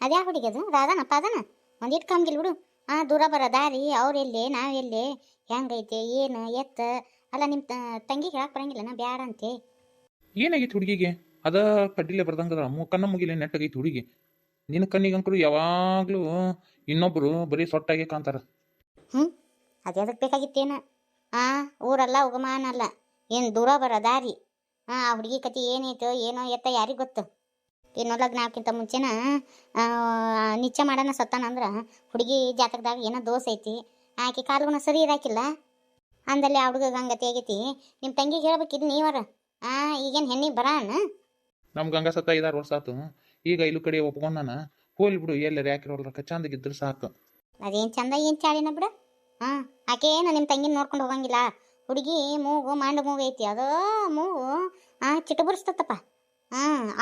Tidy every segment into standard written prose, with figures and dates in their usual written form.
ಅದ್ಯಾ ಹುಡುಗಿ ಅದು ರಾಧಾನಪ್ಪ ಅದನ ಒಂದಿಟ್ಟು ಕಮ್ಗಿಲ್ ಬಿಡು. ದೂರ ಬರೋ ದಾರಿ ಅವ್ರೆಲ್ಲಿ ನಾವೆಲ್ಲಿ ಹೆಂಗೈತೆ ಏನು ಎತ್ತ ಅಲ್ಲ ನಿಮ್ಮ ತಂಗಿ ಹೇಳಕ್ ಬರಂಗಿಲ್ಲನ ಬ್ಯಾಡ ಅಂತೆ. ಏನಾಗೈತಿ ಹುಡುಗಿಗೆ? ಅದ ಕಡ್ಡಿಲೆ ಬರ್ದಂಗದ ಕಣ್ಣ ಮುಗಿಲೆ ನೆಟ್ಟಗೈತಿ ಹುಡುಗಿ. ನಿನ್ನ ಕಣ್ಣಿಗಂಕರು ಯಾವಾಗ್ಲೂ ಇನ್ನೊಬ್ರು ಬರೀ ಸೊಟ್ಟಾಗೆ ಕಾಣ್ತಾರ. ಅದು ಎದಕ್ಕೆ ಬೇಕಾಗಿತ್ತೇನ? ಊರಲ್ಲ ಉಗಮಾನ ಅಲ್ಲ, ಏನು ದೂರ ಬರೋ ದಾರಿ. ಆ ಹುಡುಗಿ ಕತಿ ಏನೈತೋ ಏನೋ ಎತ್ತ ಯಾರಿಗೆ ಗೊತ್ತು. ಏನೋ ಲಗ್ನ ಆಗೋಕ್ಕಿಂತ ಮುಂಚೆನ ನಿಚ್ಚ ಮಾಡೋಣ ಸತ್ತಾನಂದ್ರೆ ಹುಡುಗಿ ಜಾತಕದಾಗ ಏನೋ ದೋಷ ಐತಿ, ಆಕೆ ಕಾಲುಗುಣ ಸರಿ ಇರಾಕಿಲ್ಲ ಅಂದಲ್ಲಿ ಆ ಹುಡುಗ ಗಂಗತಿ ಆಗೈತಿ. ನಿಮ್ಮ ತಂಗಿಗೆ ಹೇಳ್ಬೇಕಿದ್ ನೀವರ ಈಗೇನು ಹೆಣ್ಣಿಗೆ ಬರಾನ? ನಮ್ಮ ಗಂಗಾ ಸತ್ತ 5-6 ವರ್ಷ ಆತು. ಈಗ ಇಲ್ಲೂ ಕಡೆ ಒಪ್ಕೊಂಡಾನ. ಹೋಲಿ ಬಿಡು, ಎಲ್ಲರ ಯಾಕಿರೋಲ್ರಕ್ಕ ಚಂದಗಿದ್ರೆ ಸಾಕು. ಅದೇನು ಚಂದ ಏನು ಚಾಳಿನ ಬಿಡು. ಆಕೆ ಏನು ನಿಮ್ಮ ತಂಗಿನ ನೋಡ್ಕೊಂಡು ಹೋಗಂಗಿಲ್ಲ. ಹುಡುಗಿ ಮೂಗು ಮಾಂಡು ಮೂಗು ಐತಿ, ಅದು ಮೂಗು ಚಿಟುಬುರಿಸ್ತತ್ತಪ್ಪ.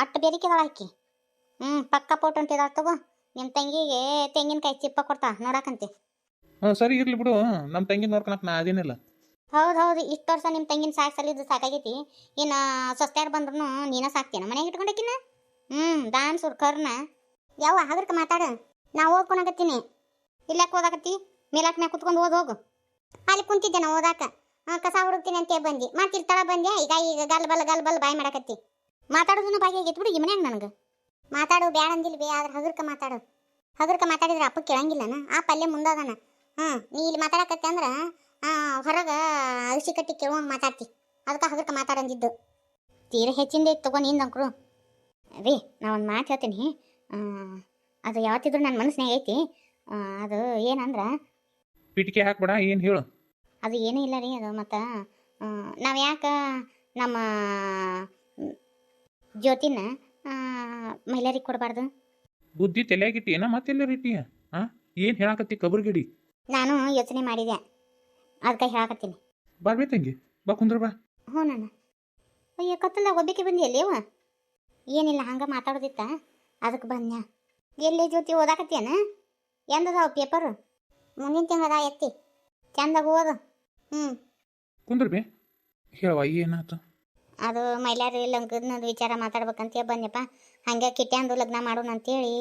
ಅಟ್ಟು ಬೆರಿಕೆದಾಳ ಆಕಿ. ಪಕ್ಕ ಫೋಟೋ ಅಂತಿದಾಳ ತಗೋ. ನಿಮ್ಮ ತಂಗಿಗೆ ತೆಂಗಿನಕಾಯಿ ಚಿಪ್ಪ ಕೊಡ್ತಾ ನೋಡಕಂತೆ. ಸರಿ ಇರ್ಲಿ ಬಿಡು, ನಮ್ಮ ತಂಗಿ ನೋಡ್ಕೊಳಕ್ ನಾ ಅದೇನಿಲ್ಲ. ಹೌದು, ಇಷ್ಟು ವರ್ಷ ನಿಮ್ಮ ತಂಗಿನ ಸಾಕ್ಸಲಿದ್ದು ಸಾಕಾಗೈತಿ. ಇನ್ನು ಸೊಸ್ತ್ಯಾರು ಬಂದ್ರು ನೀನ ಸಾಕ್ತೇನ ಮನೆಗೆ ಇಟ್ಕೊಂಡಕಿನ? ದಾನ್ ಸುರ್ ಕರ್ನ ಯಾವ ಹಗರ್ಕ ಮಾತಾಡು. ನಾ ಓದ್ಕೊಳಕತ್ತೀನಿ. ಇಲ್ಲಾಕೆ ಓದಾಕತ್ತಿ? ಮೇಲಾಕ್ ಮ್ಯಾಗ ಕುತ್ಕೊಂಡು ಹೋಗು. ಅಲ್ಲಿ ಕುಂತಿದ್ದೆ ನಾ ಓದಾಕ. ಕಸ ಹುಡುಕ್ತೀನಿ ಅಂತ ಬಂದು ಮತ್ತೆ ಇಲ್ಲಿ ತಳ ಬಂದ್ಯಾ. ಈಗ ಗಲ್ ಬಲ್ ಬಾಯ್ ಮಾಡಕತ್ತಿ. ಮಾತಾಡೋದನ್ನ ಬಾಯಿ ಆಗೈತಿ ಬಿಡು ಈ ಮನ್ಯಾಗ. ನನಗೆ ಮಾತಾಡು ಬ್ಯಾಡ ಅಂದಿಲ್ಲ ಬೇ, ಆದ್ರೆ ಹಗರ್ಕ ಮಾತಾಡು. ಹಗರ್ಕ ಮಾತಾಡಿದ್ರೆ ಅಪ್ಪ ಕೇಳಂಗಿಲ್ಲನ? ಆ ಪಲ್ಯ ಮುಂದಾಗನ. ನೀ ಇಲ್ಲಿ ಮಾತಾಡಕತ್ತಿ ಅಂದ್ರೆ ಹೊರಗೆ ಅರಿಸಿ ಕಟ್ಟಿ ಕೇಳುವಂಗೆ ಮಾತಾಡ್ತಿ. ಅದಕ್ಕೆ ಹಗರ್ಕ ಮಾತಾಡಂದಿದ್ದು. ತೀರ ಹೆಚ್ಚಿಂದ ಐತೆ ತಗೋ ನಿಂದಂಕ್ರು. ರೀ ನಾ ಒಂದು ಮಾತು ಹೇಳ್ತೀನಿ. ಅದು ಯಾವತ್ತಿದ್ರು ನನ್ನ ಮನಸ್ಸಿನಾಗ ಐತಿ. ಅದು ಏನಂದ್ರೆ ಪಿಟಿಕೆ ಹಾಕ್ಬೇಡ, ಏನು ಹೇಳು? ಅದು ಏನೂ ಇಲ್ಲ ರೀ. ಅದು ಮತ್ತು ನಾವು ಯಾಕೆ ನಮ್ಮ ಜ್ಯೋತಿನ ಮಹಿಳೆಯರಿಗೆ ಕೊಡಬಾರ್ದು? ಬುದ್ಧಿ ತಲೆಯಾಗಿಟ್ಟಿ ಏನ ಮತ್ತೆಲ್ಲರಿಟ್ಟಿ? ಏನು ಹೇಳಾಕತ್ತಿ ಕಬರ್ಗಿಡಿ? ನಾನು ಯೋಚನೆ ಮಾಡಿದೆ, ಅದಕ್ಕೆ ಹೇಳಕತ್ತೀನಿ. ಬರ್ಬೇ ತಂಗಿ, ಬಾ ಕುಂದ್ರ ಬಾ. ಹ್ಞೂ ನಾನು ಅಯ್ಯೋ ಕತ್ತಲ್ದಾಗ ಒಬ್ಬಕ್ಕೆ ಬಂದಿಯಲ್ಲಿ ಅವ. ಏನಿಲ್ಲ ಹಂಗೆ ಮಾತಾಡೋದಿತ್ತ, ಅದಕ್ಕೆ ಬಂದ್ಯಾ. ಎಲ್ಲಿ ಜ್ಯೋತಿ ಓದಾಕತ್ತೇನ? ಎಂದದಾವ ಪೇಪರು? ಮುಂದಿನ ತಿಂಗಳದ ಎತ್ತಿ ಚಂದಾಗ ಓದು. ಕುಂದ್ರ ಬೇ, ಹೇಳವ ಏನಾಯ್ತು? ಅದು ಮೈಲಾರಿ ಲಗ್ನದ ವಿಚಾರ ಮಾತಾಡ್ಬೇಕಂತ ಬಂದ್ಯಪ್ಪ. ಹಂಗೆ ಕಿಟ್ಯಾಂದು ಲಗ್ನ ಮಾಡೋಣ ಅಂತೇಳಿ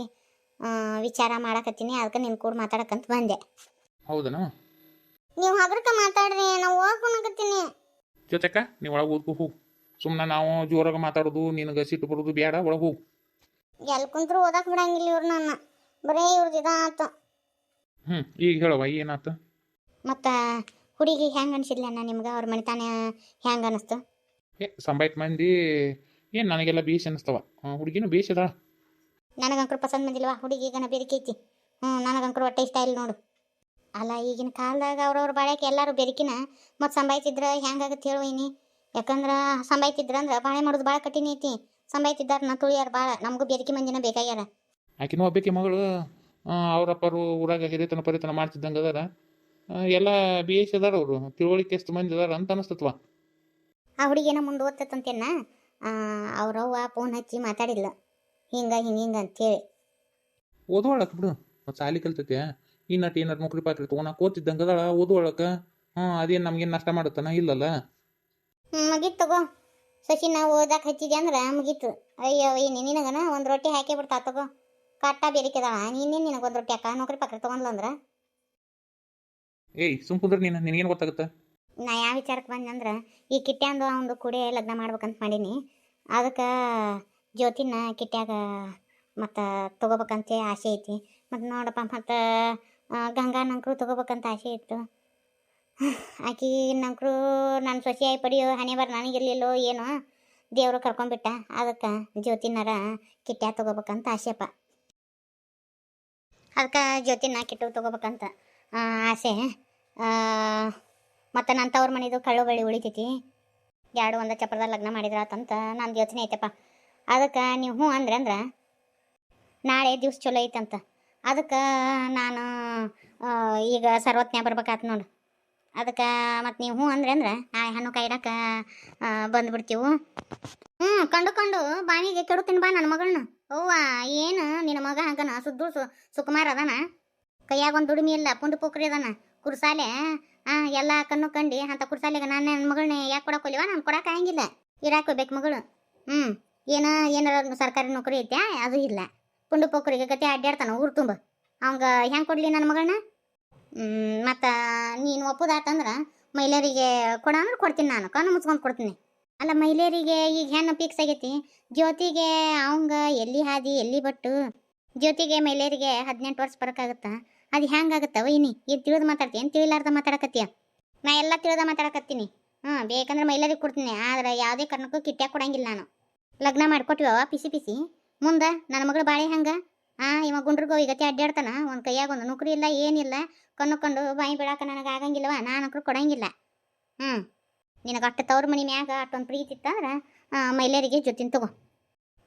ವಿಚಾರ ಮಾಡಕತ್ತೀನಿ. ಅದಕ್ಕೆ ನಿನ್ನ ಕೂಡ ಮಾತಾಡಕಂತ ಬಂದೆ. ಹೌದನ? ನೀವು ಹಗ್ರಕ ಮಾತಾಡ್ರಿ, ನಾವು ಓದ್ಕೊಳಕತ್ತೀನಿ. ಜೊತೆಕ ನೀವು ಒಳಗೆ ಓದ್ಕೊ ಹೋಗು. ಸುಮ್ಮನೆ ನಾವು ಜೋರಾಗ ಮಾತಾಡೋದು ನಿನಗೆ ಸಿಟ್ಟು ಬರೋದು ಬೇಡ, ಒಳಗೆ ಹೋಗು. ಎಲ್ಲಿ ಕುಂತ್ರು ಓದಕ್ಕೆ ಬಿಡಂಗಿಲ್ಲ ಇವ್ರು ನನ್ನ. ಬರೀ ಇವ್ರದ್ದು ಇದಾತು. ಈಗ ಹೇಳವ ಏನಾಯ್ತು? ಮತ್ತು ಹುಡುಗಿ ಹೆಂಗೆ ಅನಿಸಿದ್ಲ ಅಣ್ಣ ನಿಮ್ಗೆ? ಅವ್ರ ಮನೆತಾನ ಹೆಂಗೆ ಅನ್ನಿಸ್ತು? ಸಂಬಾಯ್ತು ಮಂದಿ ಏನು ನನಗೆಲ್ಲ ಬೇಸ್ ಅನ್ನಿಸ್ತವ. ಹುಡುಗಿನೂ ಬೇಸ್ ಅದ. ನನಗಂಕರು ಪಸಂದ್ ಬಂದಿಲ್ವಾ ಹುಡುಗಿಗನ ಬೆರಿಕೈತಿ. ನನಗಂಕರು ಹೊಟ್ಟೆ ಇಷ್ಟ ಇಲ್ಲ ನೋಡು. ಅಲ್ಲ ಈಗಿನ ಕಾಲದಾಗ ಅವ್ರವ್ರ ಬಾಳ್ಯಾಕೆ ಎಲ್ಲರೂ ಬೆರಿಕಿನ ಮತ್ತು ಸಂಬಾಯ್ತಿದ್ರೆ ಹೆಂಗಾಗತ್ತೆ ಹೇಳುವೀನಿ? ಯಾಕಂದ್ರೆ ಸಂಬಾಯ್ತಿದ್ರಂದ್ರೆ ಬಾಳೆ ಮಾಡೋದು ಭಾಳ ಕಠಿಣ ಐತಿ. ಸಂಬಾಯ್ತಿದ್ದಾರನ್ನ ತುಳಿಯಾರ ಭಾಳ. ನಮಗೂ ಬೆರಿಕೆ ಮಂದಿನ ಬೇಕಾಗ್ಯಾರ. ಆಕಿನೂ ಒಬ್ಬಾಕಿ ಮಗಳು. ಅವರಪ್ಪರು ಊರಾಗ ಹಿರಿತನ ಪರಿತನ ಮಾಡ್ತಿದ್ದಂಗೆ ಅದಾರ. ಎಲ್ಲ ಬೇಸ್ ಅದಾರ ಅವರು. ತಿಳುವಳಿಕೆ ಎಷ್ಟು ಮಂದಿ ಅದಾರ ಅಂತ ಅನಿಸ್ತತ್ವ. ಆ ಹುಡುಗಿನ ಮುಂದೆ ಓದ್ತಂತೇನ ಅವ್ರವ್ವ ಫೋನ್ ಹಚ್ಚಿ ಮಾತಾಡಿಲ್ಲ ಹಿಂಗೆ ಅಂತೇಳಿ. ಓದುವಳಕ್ಕೆ ಬಿಡು, ಮತ್ತು ಸಾಲಿ ಕಲ್ತೈತೆ. ಇನ್ನಟ್ಟು ಏನಾರು ನೌಕರಿ ಪಾತ್ರೆ ತೊಗೊಳಕ್ಕೆ ಓದ್ತಿದ್ದಂಗೆ ಅದಾಳ. ಓದುವಳಕ್ಕೆ ಅದೇನು ನಮ್ಗೇನು ನಷ್ಟ ಮಾಡುತ್ತಾನ? ಇಲ್ಲಲ್ಲ. ಮುಗೀತು ತಗೋ. ಸಸಿನ ಓದಕ್ಕೆ ಹಚ್ಚಿದೆ ಅಂದ್ರೆ ಮುಗೀತು. ಅಯ್ಯೋ ನಿನಗನ ಒಂದು ರೊಟ್ಟಿ ಹಾಕಿ ಬಿಡ್ತಾ ತಗೋ. ಕಟ್ಟ ಬೇರಿಕೆದಾಳ. ನಿನ್ನೇನು ನಿನಗೆ ಒಂದು ರೊಟ್ಟಿ ಹಾಕ ನೌಕರಿ ಪಾತ್ರೆ ತೊಗೊಂಡ್ಲಂದ್ರೆ? ಏಯ್ ಸುಮ್ ಕುಂದ್ರೆ ನಿನಗೇನು ಗೊತ್ತಾಗುತ್ತೆ? ನಾ ಯಾವ ವಿಚಾರಕ್ಕೆ ಬಂದಂದ್ರೆ ಈ ಕಿಟ್ಟ್ಯಾಂದು ಒಂದು ಕೂಡೆ ಲಗ್ನ ಮಾಡ್ಬೇಕಂತ ಮಾಡೀನಿ. ಅದಕ್ಕೆ ಜ್ಯೋತಿನ ಕಿಟ್ಟ್ಯಾಗ ಮತ್ತು ತೊಗೋಬೇಕಂತ ಆಸೆ ಐತಿ. ಮತ್ತು ನೋಡಪ್ಪ, ಮತ್ತು ಗಂಗಾ ನಂಕರು ತೊಗೋಬೇಕಂತ ಆಸೆ ಇತ್ತು. ಆಕಿ ನಂಕರು ನನ್ನ ಸೊಸೆಯಾಗಿ ಪಡಿಯೋ ಹಣೆ ಬರ ನನಗಿರ್ಲಿಲ್ಲೋ ಏನೋ ದೇವರು ಕರ್ಕೊಂಡ್ಬಿಟ್ಟ. ಅದಕ್ಕೆ ಜ್ಯೋತಿನರ ಕಿಟ್ಟ್ಯಾ ತೊಗೋಬೇಕಂತ ಆಸೆಪ್ಪ. ಅದಕ್ಕೆ ಜ್ಯೋತಿನ ಕಿಟ್ಟು ತೊಗೋಬೇಕಂತ ಆಸೆ. ಮತ್ತು ನನ್ನ ತವ್ರ ಮನೆದು ಕಳ್ಳು ಬಳ್ಳಿ ಉಳಿತೈತಿ. ಎರಡು ಒಂದು ಚಪ್ರದಾಗ ಲಗ್ನ ಮಾಡಿದ್ರಾತಂತ ನಂದು ಯೋಚನೆ ಐತಪ್ಪ. ಅದಕ್ಕೆ ನೀವು ಹ್ಞೂ ಅಂದ್ರೆ ನಾಳೆ ದಿವ್ಸ ಚಲೋ ಐತಂತ. ಅದಕ್ಕೆ ನಾನು ಈಗ ಸರ್ವತ್ನ್ಯಾಗ ಬರ್ಬೇಕಾಯ್ತು ನೋಡು. ಅದಕ್ಕೆ ಮತ್ತು ನೀವು ಹ್ಞೂ ಅಂದ್ರೆ ಆ ಹಣ್ಣು ಕಾಯಿಡಕ್ಕೆ ಬಂದುಬಿಡ್ತೀವಿ. ಕಂಡು ಬಾವಿಗೆ ಕೆಡುತ್ತೀನಿ ಬಾ ನನ್ನ ಮಗಳನ್ನ. ಅವ್ವ ಏನು ನಿನ್ನ ಮಗ ಹಂಗನ ಸುದ್ದು ಸುಕುಮಾರ್ ಅದಾನ. ಕೈಯಾಗ ಒಂದು ದುಡಿಮೆ ಇಲ್ಲ, ಪುಂಡು ಪೋಖ್ರಿ ಅದಾನ. ಕುರ್ಸಾಲೆ ಎಲ್ಲ ಕಣ್ಣು ಕಂಡು ಅಂತ ಕುರ್ಸಾಲೆಗೆ ನನ್ನ ಮಗಳನ್ನ ಯಾಕೆ ಕೊಡಕ್ಕೊಲ್ಲಿವ? ನಾನು ಕೊಡಕ್ಕೆ ಆಗಂಗಿಲ್ಲ. ಇರಾಕೋಬೇಕು ಮಗಳು. ಏನಾರ ಸರ್ಕಾರಿ ನೌಕರಿ ಐತೆ ಅದು ಇಲ್ಲ. ಕುಂಡು ಪೋಕರಿಗೆ ಗತಿ ಅಡ್ಡಾಡ್ತಾನ ಊರು ತುಂಬ ಅವಂಗ ಹೆಂಗೆ ಕೊಡ್ಲಿ ನನ್ನ ಮಗಳನ್ನ ಮತ್ತು ನೀನು ಒಪ್ಪುದಾತಂದ್ರೆ ಮಹಿಳೆಯರಿಗೆ ಕೊಡ ಅಂದ್ರೆ ಕೊಡ್ತೀನಿ, ನಾನು ಕಣ್ಣು ಮುಚ್ಕೊಂಡು ಕೊಡ್ತೀನಿ. ಅಲ್ಲ ಮಹಿಳೆಯರಿಗೆ ಈಗ ಹೆಣ್ಣು ಫಿಕ್ಸ್ ಆಗೈತಿ, ಜ್ಯೋತಿಗೆ ಅವಂಗ ಎಲ್ಲಿ ಹಾದಿ ಎಲ್ಲಿ ಬಟ್ಟು, ಜ್ಯೋತಿಗೆ ಮಹಿಳೆಯರಿಗೆ 18 ವರ್ಷ ಬರೋಕ್ಕಾಗುತ್ತಾ? ಅದು ಹೆಂಗಾಗುತ್ತ ವೈನಿ? ಏನು ತಿಳಿದು ಮಾತಾಡ್ತೀನಿ, ಏನು ತಿಳಿಲಾರ್ದ ಮಾತಾಡಕತ್ತೀಯ? ನಾ ಎಲ್ಲ ತಿಳಿದ ಮಾತಾಡಕತ್ತೀನಿ. ಬೇಕಂದ್ರೆ ಮಹಿಳೆಯರಿಗೆ ಕೊಡ್ತೀನಿ, ಆದ್ರೆ ಯಾವುದೇ ಕಾರಣಕ್ಕೂ ಕಿಟ್ಟ್ಯಾಗ ಕೊಡಂಗಿಲ್ಲ ನಾನು. ಲಗ್ನ ಮಾಡಿಕೊಟ್ಟಿವವ ಪಿಸಿ ಪಿಸಿ, ಮುಂದೆ ನನ್ನ ಮಗಳು ಬಾಳೆ ಹಂಗೆ ಇವ ಗುಂಡ್ರಿಗೋ ಈಗತ್ತೆ ಅಡ್ಡಾಡ್ತಾನ, ಒಂದು ಕೈಯಾಗ ಒಂದು ನೌಕರಿ ಇಲ್ಲ ಏನಿಲ್ಲ, ಕಣ್ಣು ಬಾಯಿ ಬಿಡಾಕ ನನಗೆ ಆಗಂಗಿಲ್ಲವ, ನಾನು ಕೊಡಂಗಿಲ್ಲ. ನಿನಗೆ ಅಷ್ಟು ತವ್ರ ಮನೆ ಮ್ಯಾಗ ಅಷ್ಟೊಂದು ಪ್ರೀತಿ ಇತ್ತಂದ್ರೆ ಮಹಿಳೆಯರಿಗೆ ಜೊತಿನ ತಗೋ.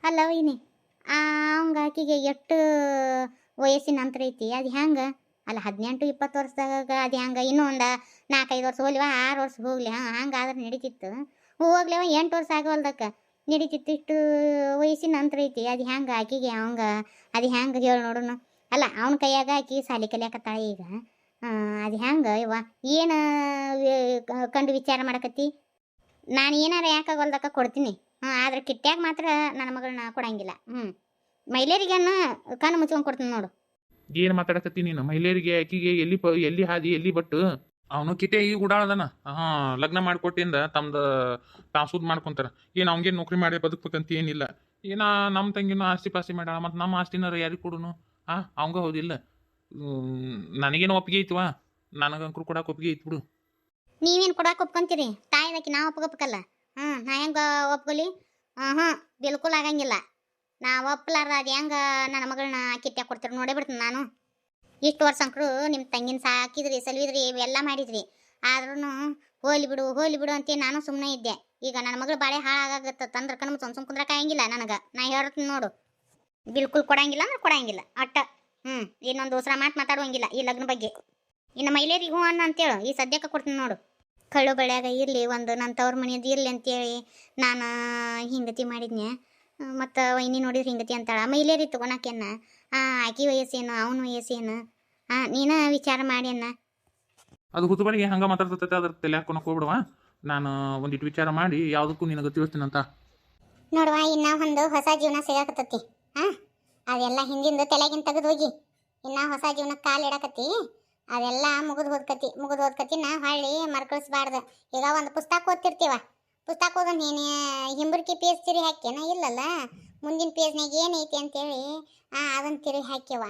ಅಲ್ಲ ವೈನಿ, ಅವಂಗ ಆಕಿಗೆ ಎಷ್ಟು ವಯಸ್ಸಿನ ನಂತರ ಐತಿ, ಅದು ಹೆಂಗೆ? ಅಲ್ಲ 18-20 ವರ್ಷದಾಗ ಅದು ಹೆಂಗೆ? ಇನ್ನೂ ಒಂದು 4-5 ವರ್ಷ ಹೋಗ್ಲಿವ, 6 ವರ್ಷ ಹೋಗ್ಲಿ, ಹಂಗಾದ್ರೆ ನಡೀತಿತ್ತು. ಹೋಗ್ಲಿವ 8 ವರ್ಷ ಆಗೋಲ್ದಕ್ಕೆ ನಡೀತಿತ್ತು. ಇಷ್ಟು ವಯಸ್ಸಿನ ನಂತರ ಐತಿ, ಅದು ಹೆಂಗೆ ಆಕಿಗೆ ಅವಂಗ? ಅದು ಹೆಂಗೆ ಹೇಳಿ ನೋಡೋಣ. ಅಲ್ಲ ಅವನ ಕೈಯಾಗ ಆಕಿ ಸಾಲಿ ಕಲಿಯಾಕತ್ತಾಳೆ ಈಗ, ಅದು ಹೆಂಗೆ ಇವ? ಏನು ಕಂಡು ವಿಚಾರ ಮಾಡಕತ್ತಿ? ನಾನು ಏನಾರ ಯಾಕಾಗೋಲ್ದಕ್ಕ ಕೊಡ್ತೀನಿ, ಆದ್ರೆ ಕಿಟ್ಟ್ಯಾಗ ಮಾತ್ರ ನನ್ನ ಮಗಳನ್ನ ಕೊಡಂಗಿಲ್ಲ. ಮಹಿಳೆಯರಿಗನ್ನ ಕಣ್ಣು ಮುಚ್ಕೊಂಡು ಕೊಡ್ತೀನಿ ನೋಡು. ಏನು ಮಾತಾಡಕತ್ತಿ ನೀನು? ಮಹಿಳೆಯರಿಗೆ ಆಕಿಗೆ ಎಲ್ಲಿ ಹಾದಿ ಎಲ್ಲಿ ಬಟ್ಟು? ಅವನು ಕಿಟೆ ಈಗ ಉಡಾಳದನ. ಲಗ್ನ ಮಾಡಿಕೊಟ್ಟಿಂದ ತಮ್ದು ತಾವು ಸುದ್ ಮಾಡ್ಕೊಂತಾರ. ಏನು ಅವ್ಗೇನು ನೌಕರಿ ಮಾಡಿ ಬದುಕ್ಬೇಕಂತ ಏನಿಲ್ಲ. ಏನ ನಮ್ಮ ತಂಗಿನೂ ಆಸ್ತಿ ಪಾಸ್ತಿ ಮಾಡ್ಯಾಳ, ಮತ್ತು ನಮ್ಮ ಆಸ್ತಿನಾರ ಯಾರಿಗೆ ಕೊಡುನು? ಅವಂಗ ಹೌದಿಲ್ಲ. ನನಗೇನು ಒಪ್ಪಿಗೆ ಐತಿವ? ನನಗಂಕರು ಕೊಡಕ್ಕೆ ಒಪ್ಪಿಗೆ ಐತಿ ಬಿಡು. ನೀವೇನು ಕೊಡಕ್ಕೆ ಒಪ್ಕೊಂತೀರಿ? ತಾಯಿದಕ್ಕೆ ನಾ ಒಪ್ಕೋಬೇಕಲ್ಲ. ನಾ ಹೆಂಗೆ ಒಪ್ಕೊಲಿ? ಬಿಲ್ಕುಲ್ ಆಗಂಗಿಲ್ಲ. ನಾ ಒಪ್ಪಲಾರ್ದ ಅದು ಹೆಂಗೆ ನನ್ನ ಮಗಳನ್ನ ಕಿಟ್ಟ್ಯಾಗ ಕೊಡ್ತೀರಿ ನೋಡೇ ಬಿಡ್ತೀನಿ ನಾನು. ಇಷ್ಟು ವರ್ಷ ಅಂಕರು ನಿಮ್ಮ ತಂಗಿನ ಸಾಕಿದ್ರಿ, ಸಲ್ವಿದ್ರಿ, ಇವೆಲ್ಲ ಮಾಡಿದ್ರಿ, ಆದ್ರೂ ಹೋಲಿ ಬಿಡು ಅಂತ ನಾನು ಸುಮ್ಮನೆ ಇದ್ದೆ. ಈಗ ನನ್ನ ಮಗಳು ಬಾಳೆ ಹಾಳಾಗತ್ತ ತಂದ್ರೆ ಕಣ್ಣು ಮುಚ್ಚೊಂದು ಸುಮ್ ಕುಂದ್ರಕ್ಕೆ ಆಗಂಗಿಲ್ಲ ನನಗೆ. ನಾ ಹೇಳ್ತೀನಿ ನೋಡು, ಬಿಲ್ಕುಲ್ ಕೊಡಂಗಿಲ್ಲ ಅಂದ್ರೆ ಕೊಡಂಗಿಲ್ಲ ಅಟ್ಟ. ಇನ್ನೊಂದು ದೋಸ್ರ ಮಾತಾಡುವಂಗಿಲ್ಲ ಈ ಲಗ್ನ ಬಗ್ಗೆ. ಇನ್ನು ಮಹಿಳೆಯರಿಗೆ ಹ್ಞೂ ಅನ್ನ ಅಂತೇಳು, ಈ ಸದ್ಯಕ್ಕೆ ಕೊಡ್ತೀನಿ ನೋಡು. ಕಳ್ಳು ಬಳ್ಯಾಗ ಇರಲಿ, ಒಂದು ನನ್ನ ತವ್ರ ಮನೆಯದು ಇರಲಿ ಅಂತೇಳಿ ನಾನು ಹಿಂಗತಿ ಮಾಡಿದ್ನೆ. ಮತ್ತು ವೈನಿ ನೋಡಿದ್ರೆ ಹಿಂಗತಿ ಅಂತಾಳ. ಮಹಿಳೆಯರಿಗೆ ತೊಗೊಳಕೇನ ಆಕಿ ವಯಸ್ಸೇನು ಅವನ ವಯಸ್ಸೇನು ನೀನ ವಿಚಾರ ಮಾಡಿ ಅನ್ನ. ಅದು ಹುತ್ತುಬಳಿಗೆ ಹಂಗೆ ಮಾತಾಡ್ತೈತೆ, ಅದ್ರ ತಲೆ ಹಾಕೊಳಕ್ಕೆ ಹೋಗ್ಬಿಡುವ. ನಾನು ಒಂದಿಟ್ಟು ವಿಚಾರ ಮಾಡಿ ಯಾವುದಕ್ಕೂ ನಿನಗೆ ತಿಳಿಸ್ತೀನಂತ. ನೋಡುವ, ಇನ್ನ ಒಂದು ಹೊಸ ಜೀವನ ಸಿಗಾಕತ್ತತಿ. ಅದೆಲ್ಲ ಹಿಂದಿಂದ ತಲೆಗಿನ ತೆಗೆದು ಹೋಗಿ ಇನ್ನ ಹೊಸ ಜೀವನಕ್ಕೆ ಕಾಲು ಇಡಕತ್ತಿ. ಅದೆಲ್ಲ ಮುಗಿದು ಹೋದ್ಕತಿನ ಹೊಳ್ಳಿ ಮರ್ಕಳಿಸ್ಬಾರ್ದು. ಈಗ ಒಂದು ಪುಸ್ತಕ ಓದ್ತಿರ್ತೀವ, ಪುಸ್ತಕ ಓದೋ ನೀನು ಹಿಂಬರ್ಕಿ ಪೇಜ್ ತಿರಿ ಹಾಕ್ಯನ ಇಲ್ಲಲ್ಲ, ಮುಂದಿನ ಪೇಜ್ನಾಗ ಏನೈತಿ ಅಂತೇಳಿ ಅದನ್ನು ತಿರಿ ಹಾಕ್ಯವ.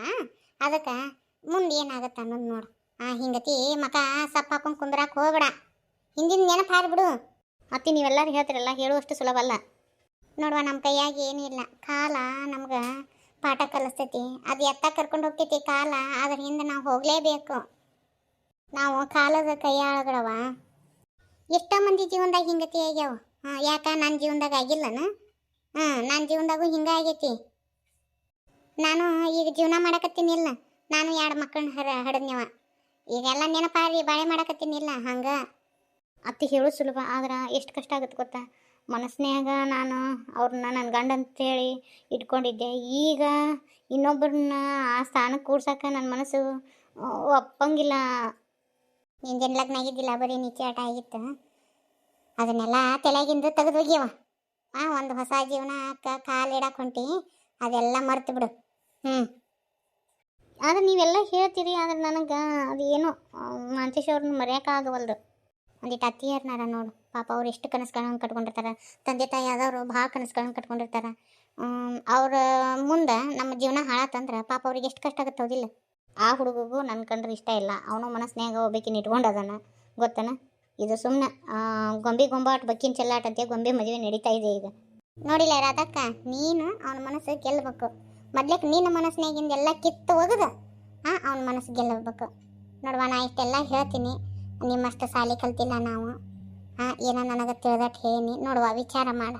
ಅದಕ್ಕೆ ಮುಂದೆ ಏನಾಗತ್ತೆ ಅನ್ನೋದು ನೋಡು. ಹಿಂಗತಿ ಮಕ ಸಪ್ಪ ಹಾಕೊಂಡು ಕುಂದ್ರಾಕ ಹೋಗ್ಬೇಡ, ಹಿಂದಿನ ನೆನಪು ಹಾರಿಬಿಡು. ಮತ್ತೆ ನೀವೆಲ್ಲರೂ ಹೇಳ್ತಿರಲ್ಲ, ಹೇಳುವಷ್ಟು ಸುಲಭ ಅಲ್ಲ. ನೋಡುವ, ನಮ್ಮ ಕೈಯಾಗಿ ಏನೂ ಇಲ್ಲ. ಕಾಲ ನಮ್ಗೆ ಪಾಠ ಕಲಿಸ್ತೈತಿ, ಅದು ಎತ್ತ ಕರ್ಕೊಂಡು ಹೋಗ್ತೈತಿ ಕಾಲ. ಅದ್ರ ಹಿಂದೆ ನಾವು ಹೋಗಲೇಬೇಕು. ನಾವು ಕಾಲದ ಕೈಯಾಳಗಳವ. ಎಷ್ಟೋ ಮಂದಿ ಜೀವನದಾಗ ಹಿಂಗತಿ ಆಗ್ಯಾವ. ಯಾಕ ನನ್ನ ಜೀವನದಾಗ ಆಗಿಲ್ಲನ? ನನ್ನ ಜೀವನದಾಗೂ ಹಿಂಗೆ ಆಗೈತಿ. ನಾನು ಈಗ ಜೀವನ ಮಾಡಕತ್ತೀನಿಲ್ಲ, ನಾನು 2 ಮಕ್ಕಳನ್ನ ಹಡದ್ನವ. ಈಗೆಲ್ಲ ನೆನಪಾರಿ ಬಾಳೆ ಮಾಡಕತ್ತೀನಿಲ್ಲ. ಹಂಗೆ ಅತ್ತಿ ಹೇಳೋದು ಸುಲಭ, ಆದ್ರೆ ಎಷ್ಟು ಕಷ್ಟ ಆಗುತ್ತೆ ಗೊತ್ತಾ? ಮನಸ್ಸಿನಾಗ ನಾನು ಅವ್ರನ್ನ ನನ್ನ ಗಂಡ ಅಂತೇಳಿ ಇಟ್ಕೊಂಡಿದ್ದೆ. ಈಗ ಇನ್ನೊಬ್ಬರನ್ನ ಆ ಸ್ಥಾನಕ್ಕೆ ಕೂಡ್ಸಕ್ಕೆ ನನ್ನ ಮನಸ್ಸು ಒಪ್ಪಂಗಿಲ್ಲ. ನಿಂದೇನು ಲಗ್ನ ಆಗಿದ್ದಿಲ್ಲ, ಬರೀ ನಿಶ್ಚಯಾಟ ಆಗಿತ್ತು. ಅದನ್ನೆಲ್ಲ ತಲೆಗಿಂದ ತೆಗೆದು ಹೋಗ್ಯವ. ಒಂದು ಹೊಸ ಜೀವನಕ್ಕೆ ಕಾಲಿಡಕ್ಕೆ ಹೊಂಟಿ, ಅದೆಲ್ಲ ಮರ್ತು ಬಿಡು. ಆದ್ರೆ ನೀವೆಲ್ಲ ಹೇಳ್ತೀರಿ, ಆದ್ರೆ ನನಗೆ ಅದು ಏನೋ ಮಾಂತೇಶವ್ರನ್ನ ಮರೆಯೋಕ್ಕಾಗವಲ್ದು. ಒಂದಿಟ್ಟು ಅತ್ತಿಯರ್ನಾರ ನೋಡು, ಪಾಪ ಅವ್ರು ಎಷ್ಟು ಕನಸುಗಳನ್ನ ಕಟ್ಕೊಂಡಿರ್ತಾರೆ. ತಂದೆ ತಾಯಿ ಆದವರು ಭಾಳ ಕನಸುಗಳನ್ನ ಕಟ್ಕೊಂಡಿರ್ತಾರೆ. ಅವ್ರ ಮುಂದೆ ನಮ್ಮ ಜೀವನ ಹಾಳಾತಂದ್ರೆ ಪಾಪ ಅವ್ರಿಗೆ ಎಷ್ಟು ಕಷ್ಟ ಆಗುತ್ತೆ ಹೌದಿಲ್ಲ? ಆ ಹುಡುಗಗೂ ನನ್ನ ಕಂಡ್ರೆ ಇಷ್ಟ ಇಲ್ಲ. ಅವನು ಮನಸ್ಸಿನಾಗ ಒಬ್ಬಾಕಿನ ಇಟ್ಕೊಂಡದನ, ಗೊತ್ತನ? ಇದು ಸುಮ್ಮನೆ ಗೊಂಬಾಟ ಬಕ್ಕಿನ ಚೆಲ್ಲಾಟ ಅಂತ ಗೊಂಬೆ ಮದುವೆ ನಡೀತಾ ಇದೆ ಈಗ. ನೋಡಿಲ್ಲ ರಾಧಕ್ಕ, ನೀನು ಅವನ ಮನಸ್ಸು ಗೆಲ್ಲಬೇಕು. ಮೊದ್ಲಕ್ಕೆ ನಿನ್ನ ಮನಸ್ಸಿನಾಗಿಂದ ಎಲ್ಲ ಕಿತ್ತು ಹೋಗದ ಅವನ ಮನಸ್ಸು ಗೆಲ್ಲಬೇಕು. ನೋಡುವ, ನಾ ಇಷ್ಟೆಲ್ಲ ಹೇಳ್ತೀನಿ, ನಿಮ್ಮಷ್ಟು ಸಾಲಿ ಕಲ್ತಿಲ್ಲ ನಾವು. ಏನೋ ನನಗೆ ತಿಳಿದಟ್ಟು ಹೇಳಿ ನೋಡುವ, ವಿಚಾರ ಮಾಡ.